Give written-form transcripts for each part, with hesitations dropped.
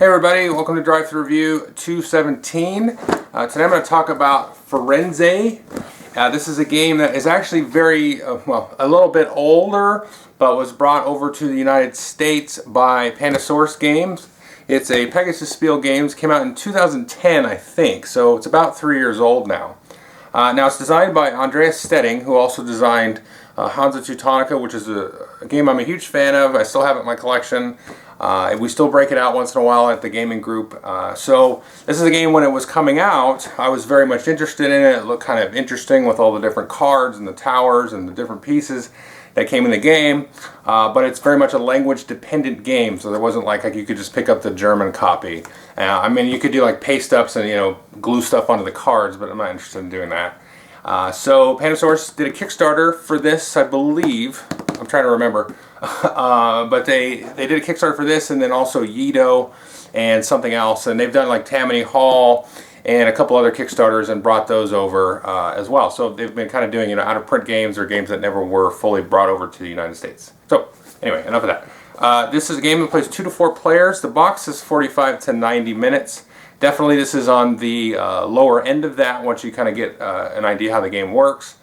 Hey everybody, welcome to Drive Thru Review 217. Today I'm going to talk about Firenze. This is a game that is actually a little bit older, but was brought over to the United States by Pandasaurus Games. It's a Pegasus Spiel Games, came out in 2010 I think, so it's about 3 years old now. Now it's designed by Andreas Stedding, who also designed Hansa Teutonica, which is a game I'm a huge fan of. I still have it in my collection. We still break it out once in a while at the gaming group. So this is a game, when it was coming out, I was very much interested in it. It looked kind of interesting with all the different cards and the towers and the different pieces that came in the game. But it's very much a language dependent game, so there wasn't like you could just pick up the German copy. I mean, you could do like paste ups and glue stuff onto the cards, but I'm not interested in doing that. So Pandasaurus did a Kickstarter for this, I believe. I'm trying to remember. But they did a Kickstarter for this, and then also Yido and something else. And they've done like Tammany Hall and a couple other Kickstarters and brought those over as well. So they've been kind of doing out of print games or games that never were fully brought over to the United States. So anyway, enough of that. This is a game that plays 2 to 4 players. The box is 45 to 90 minutes. Definitely this is on the lower end of that once you kind of get an idea how the game works.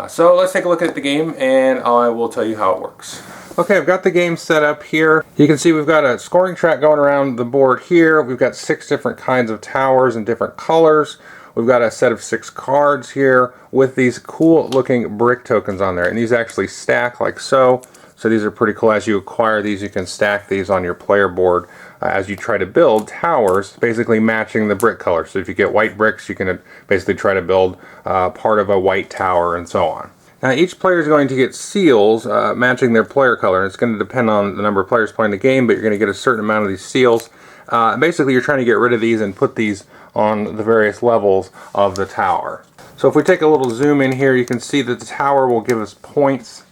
So let's take a look at the game and I will tell you how it works. Okay, I've got the game set up here. You can see we've got a scoring track going around the board here. We've got 6 different kinds of towers in different colors. We've got a set of 6 cards here with these cool looking brick tokens on there, and these actually stack like so. So these are pretty cool. As you acquire these, you can stack these on your player board as you try to build towers, basically matching the brick color. So if you get white bricks, you can basically try to build part of a white tower and so on. Now each player is going to get seals matching their player color, and it's going to depend on the number of players playing the game, but you're going to get a certain amount of these seals. Basically you're trying to get rid of these and put these on the various levels of the tower. So if we take a little zoom in here, you can see that the tower will give us points.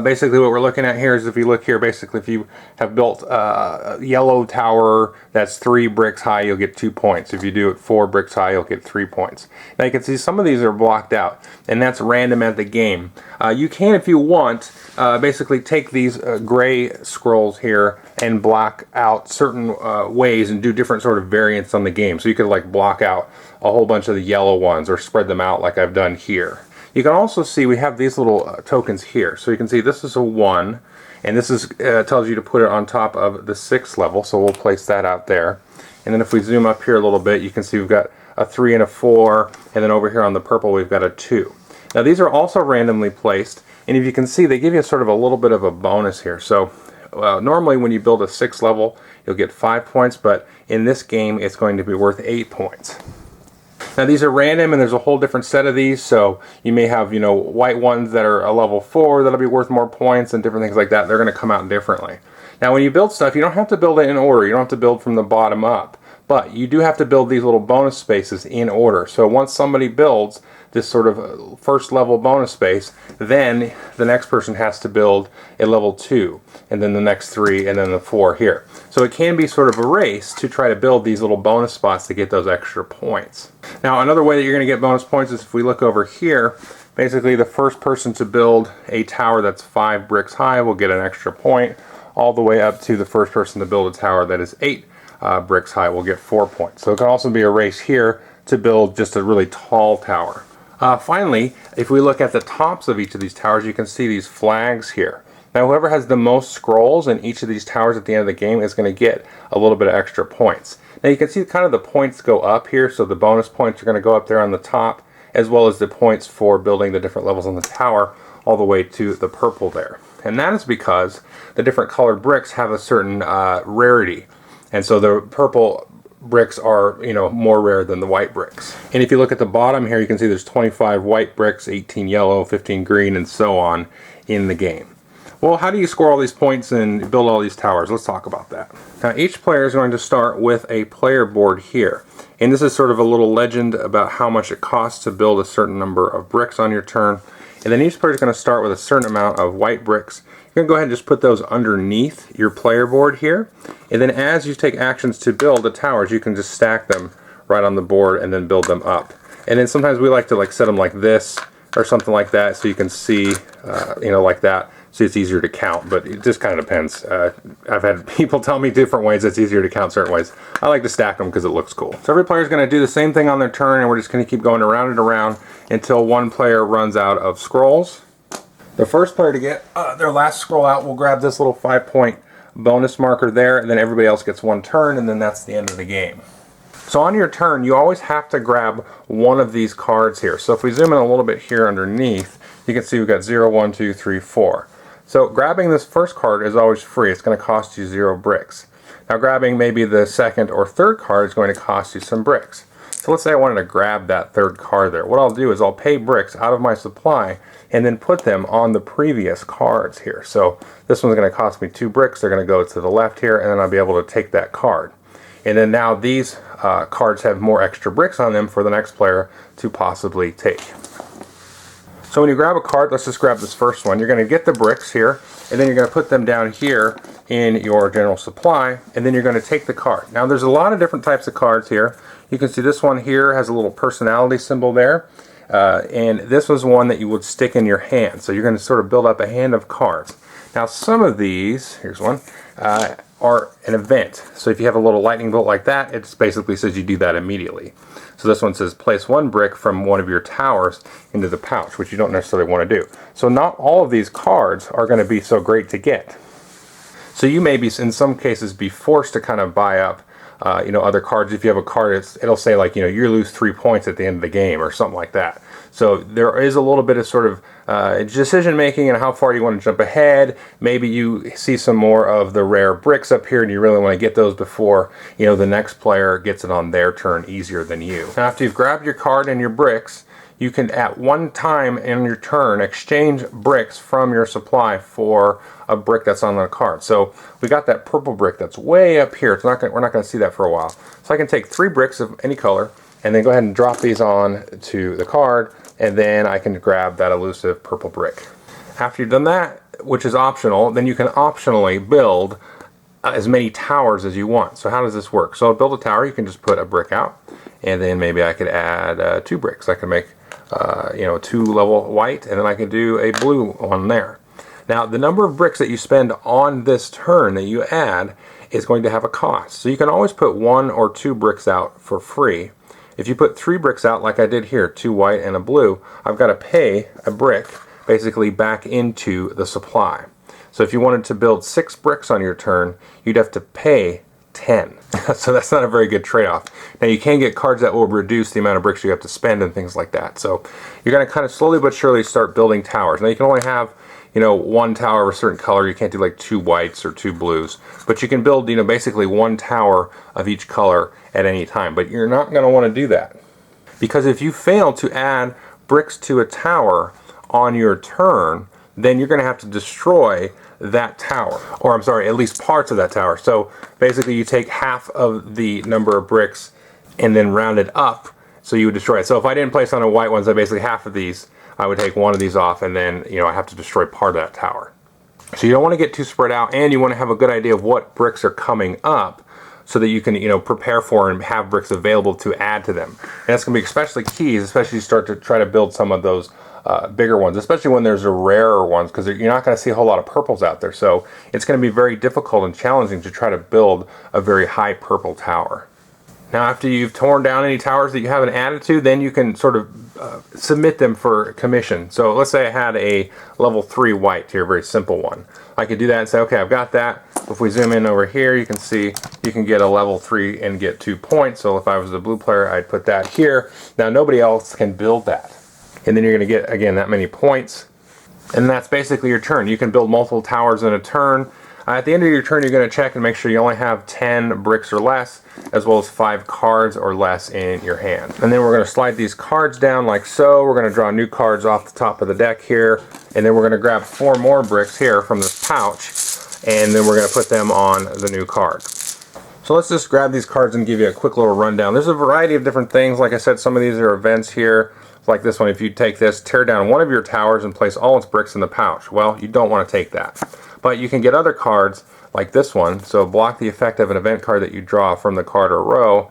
Basically what we're looking at here is, if you look here, basically if you have built a yellow tower that's 3 bricks high, you'll get 2 points. If you do it 4 bricks high, you'll get 3 points. Now you can see some of these are blocked out, and that's random at the game. You can, if you want, basically take these gray scrolls here and block out certain ways and do different sort of variants on the game. So you could like block out a whole bunch of the yellow ones or spread them out like I've done here. You can also see we have these little tokens here. So you can see this is a 1, and this is tells you to put it on top of the 6th level, so we'll place that out there. And then if we zoom up here a little bit, you can see we've got a 3 and a 4, and then over here on the purple we've got a 2. Now these are also randomly placed, and if you can see, they give you sort of a little bit of a bonus here. So normally when you build a 6th level, you'll get 5 points, but in this game it's going to be worth 8 points. Now these are random, and there's a whole different set of these, so you may have white ones that are a level 4 that'll be worth more points and different things like that. They're going to come out differently. Now when you build stuff, you don't have to build it in order. You don't have to build from the bottom up, but you do have to build these little bonus spaces in order. So once somebody builds this sort of first level bonus space, then the next person has to build a level 2, and then the next 3, and then the 4 here. So it can be sort of a race to try to build these little bonus spots to get those extra points. Now another way that you're going to get bonus points is if we look over here, basically the first person to build a tower that's 5 bricks high will get an extra point, all the way up to the first person to build a tower that is 8 bricks high will get 4 points. So it can also be a race here to build just a really tall tower. Finally, if we look at the tops of each of these towers, you can see these flags here. Now whoever has the most scrolls in each of these towers at the end of the game is going to get a little bit of extra points. Now you can see kind of the points go up here, so the bonus points are going to go up there on the top, as well as the points for building the different levels on the tower all the way to the purple there. And that is because the different colored bricks have a certain rarity, and so the purple bricks are more rare than the white bricks. And if you look at the bottom here, you can see there's 25 white bricks, 18 yellow, 15 green, and so on in the game. Well, how do you score all these points and build all these towers? Let's talk about that. Now each player is going to start with a player board here, and this is sort of a little legend about how much it costs to build a certain number of bricks on your turn. And then each player is going to start with a certain amount of white bricks. You're going to go ahead and just put those underneath your player board here, and then as you take actions to build the towers, you can just stack them right on the board and then build them up. And then sometimes we like to set them like this or something like that, so you can see like that, so it's easier to count, but it just kind of depends. I've had people tell me different ways it's easier to count certain ways. I like to stack them because it looks cool. So every player is going to do the same thing on their turn, and we're just going to keep going around and around until one player runs out of scrolls. The first player to get their last scroll out will grab this little 5-point bonus marker there, and then everybody else gets one turn, and then that's the end of the game. So on your turn, you always have to grab one of these cards here. So if we zoom in a little bit here underneath, you can see we've got 0, 1, 2, 3, 4. So grabbing this first card is always free. It's going to cost you 0 bricks. Now grabbing maybe the second or third card is going to cost you some bricks. So let's say I wanted to grab that third card there. What I'll do is I'll pay bricks out of my supply and then put them on the previous cards here. So this one's going to cost me 2 bricks. They're going to go to the left here, and then I'll be able to take that card. And then now these cards have more extra bricks on them for the next player to possibly take. So when you grab a card, let's just grab this first one. You're going to get the bricks here, and then you're going to put them down here in your general supply, and then you're going to take the card. Now there's a lot of different types of cards here. You can see this one here has a little personality symbol there, and this was one that you would stick in your hand. So you're going to sort of build up a hand of cards. Now some of these, here's one, are an event. So if you have a little lightning bolt like that, it basically says you do that immediately. So this one says place 1 brick from one of your towers into the pouch, which you don't necessarily want to do. So not all of these cards are going to be so great to get. So you may be, in some cases, be forced to kind of buy up other cards. If you have a card, it'll say like, you lose 3 points at the end of the game or something like that. So there is a little bit of sort of decision making and how far you want to jump ahead. Maybe you see some more of the rare bricks up here and you really want to get those before the next player gets it on their turn easier than you. Now after you've grabbed your card and your bricks, you can at one time in your turn exchange bricks from your supply for a brick that's on the card. So we got that purple brick that's way up here. We're not going to see that for a while. So I can take 3 bricks of any color and then go ahead and drop these on to the card, and then I can grab that elusive purple brick. After you've done that, which is optional, then you can optionally build as many towers as you want. So how does this work? So I'll build a tower. You can just put a brick out, and then maybe I could add 2 bricks. I can make 2 level white, and then I can do a blue one there. Now the number of bricks that you spend on this turn that you add is going to have a cost. So you can always put 1 or 2 bricks out for free. If you put 3 bricks out like I did here, 2 white and a blue, I've got to pay a brick basically back into the supply. So if you wanted to build 6 bricks on your turn, you'd have to pay 10. So that's not a very good trade-off. Now you can get cards that will reduce the amount of bricks you have to spend and things like that. So you're going to kind of slowly but surely start building towers. Now you can only have 1 tower of a certain color. You can't do like 2 whites or 2 blues, but you can build basically 1 tower of each color at any time. But you're not going to want to do that, because if you fail to add bricks to a tower on your turn, then you're going to have to destroy that tower, or I'm sorry, at least parts of that tower. So basically you take half of the number of bricks and then round it up, so you would destroy it. So if I didn't place on a white one, so basically half of these, I would take one of these off, and then I have to destroy part of that tower. So you don't want to get too spread out, and you want to have a good idea of what bricks are coming up, so that you can prepare for and have bricks available to add to them. And that's going to be especially key, especially you start to try to build some of those bigger ones, especially when there's a rarer ones, because you're not going to see a whole lot of purples out there. So it's going to be very difficult and challenging to try to build a very high purple tower. Now after you've torn down any towers that you haven't added to, then you can sort of submit them for commission. So let's say I had a level 3 white here, a very simple one. I could do that and say, okay, I've got that. If we zoom in over here, you can see you can get a level 3 and get 2 points. So if I was a blue player, I'd put that here. Now nobody else can build that. And then you're going to get, again, that many points. And that's basically your turn. You can build multiple towers in a turn. At the end of your turn, you're going to check and make sure you only have 10 bricks or less, as well as 5 cards or less in your hand. And then we're going to slide these cards down like so. We're going to draw new cards off the top of the deck here. And then we're going to grab 4 more bricks here from this pouch. And then we're going to put them on the new card. So let's just grab these cards and give you a quick little rundown. There's a variety of different things. Like I said, some of these are events here. Like this one, if you take this, tear down one of your towers and place all its bricks in the pouch. Well, you don't want to take that. But you can get other cards like this one. So block the effect of an event card that you draw from the card or row.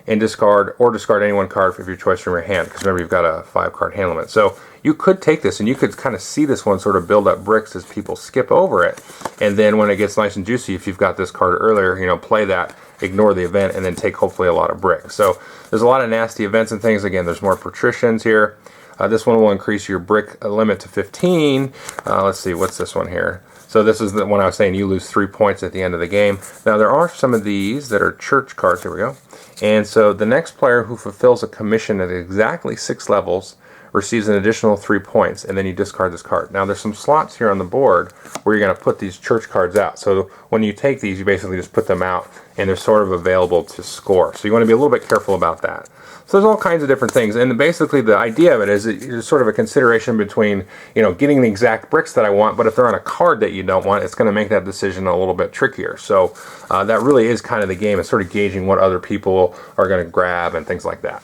and discard or discard any one card of your choice from your hand, because remember you've got a 5-card hand limit. So you could take this and you could kind of see this one sort of build up bricks as people skip over it, and then when it gets nice and juicy, if you've got this card earlier, you know, play that, ignore the event, and then take hopefully a lot of bricks. So there's a lot of nasty events and things. Again, there's more patricians here. This one will increase your brick limit to 15. Let's see, what's this one here? So this is the one I was saying you lose 3 points at the end of the game. Now there are some of these that are church cards. Here we go. And so the next player who fulfills a commission at exactly 6 levels receives an additional 3 points, and then you discard this card. Now there's some slots here on the board where you're going to put these church cards out. So when you take these, you basically just put them out, and they're sort of available to score. So you want to be a little bit careful about that. So there's all kinds of different things, and basically the idea of it is that there's sort of a consideration between, you know, getting the exact bricks that I want, but if they're on a card that you don't want, it's going to make that decision a little bit trickier. So that really is kind of the game. It's sort of gauging what other people are going to grab and things like that.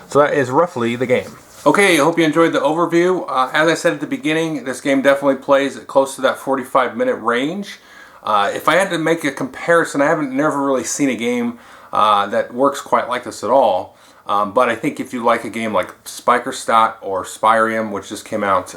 So that is roughly the game. Okay, I hope you enjoyed the overview. As I said at the beginning, this game definitely plays close to that 45-minute range. If I had to make a comparison, I haven't never really seen a game that works quite like this at all. But I think if you like a game like Spikerstat or Spyrium, which just came out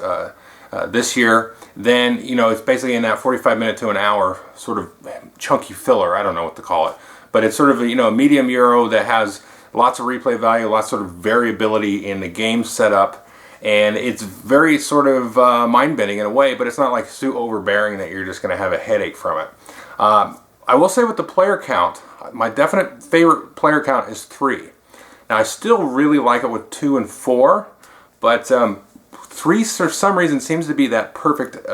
this year, then you know it's basically in that 45-minute to an hour sort of chunky filler. I don't know what to call it, but it's sort of a, a medium Euro that has lots of replay value, lots of sort of variability in the game setup, and it's very sort of mind-bending in a way, but it's not like so overbearing that you're just going to have a headache from it. I will say with the player count, my definite favorite player count is 3. Now I still really like it with 2 and 4, but 3 for some reason seems to be that perfect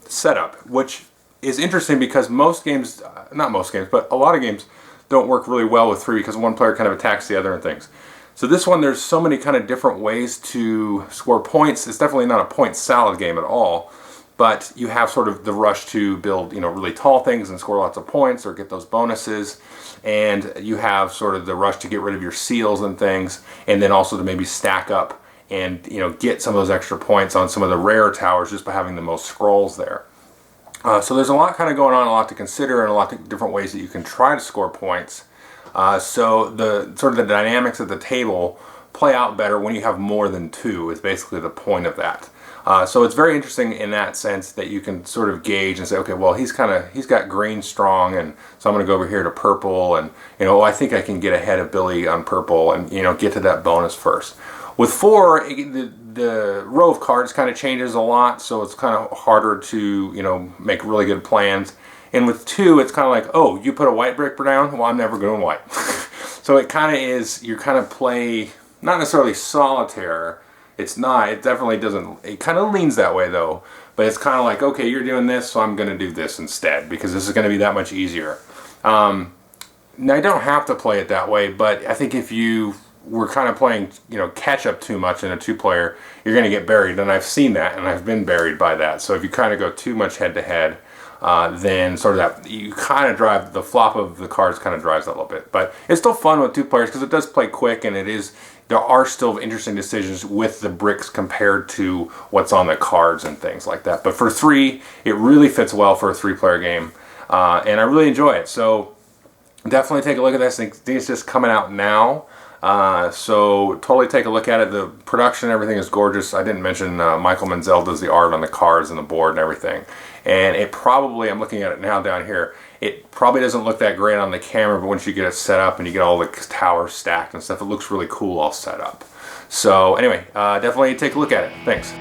setup, which is interesting because most games, not most games, but a lot of games don't work really well with 3 because one player kind of attacks the other and things. So this one, there's so many kind of different ways to score points. It's definitely not a point salad game at all, but you have sort of the rush to build, really tall things and score lots of points or get those bonuses. And you have sort of the rush to get rid of your seals and things, and then also to maybe stack up and get some of those extra points on some of the rare towers just by having the most scrolls there. So there's a lot kind of going on, a lot to consider, and a lot of different ways that you can try to score points. So the sort of the dynamics of the table play out better when you have more than 2 is basically the point of that. So it's very interesting in that sense that you can sort of gauge and say, okay, well he's got green strong, and so I'm going to go over here to purple, and I think I can get ahead of Billy on purple, and get to that bonus first. With 4, the row of cards kind of changes a lot, so it's kind of harder to make really good plans. And with 2, it's kind of like, oh, you put a white brick down? Well, I'm never going white. So it kind of is, you kind of play, not necessarily solitaire. It's not, it definitely doesn't, it kind of leans that way though. But it's kind of like, okay, you're doing this, so I'm going to do this instead, because this is going to be that much easier. Now, you don't have to play it that way, but I think if you were kind of playing, catch up too much in a 2-player, you're going to get buried. And I've seen that, and I've been buried by that. So if you kind of go too much head to head, then sort of that, you kind of drive, the flop of the cards kind of drives that a little bit. But it's still fun with 2 players because it does play quick, and there are still interesting decisions with the bricks compared to what's on the cards and things like that. But for 3, it really fits well for a 3-player game, and I really enjoy it. So definitely take a look at this. I think it's just coming out now. So totally take a look at it. The production, everything is gorgeous. I didn't mention Michael Menzel does the art on the cards and the board and everything. And it probably, I'm looking at it now down here, it probably doesn't look that great on the camera, but once you get it set up and you get all the towers stacked and stuff, it looks really cool all set up. So anyway, definitely take a look at it. Thanks.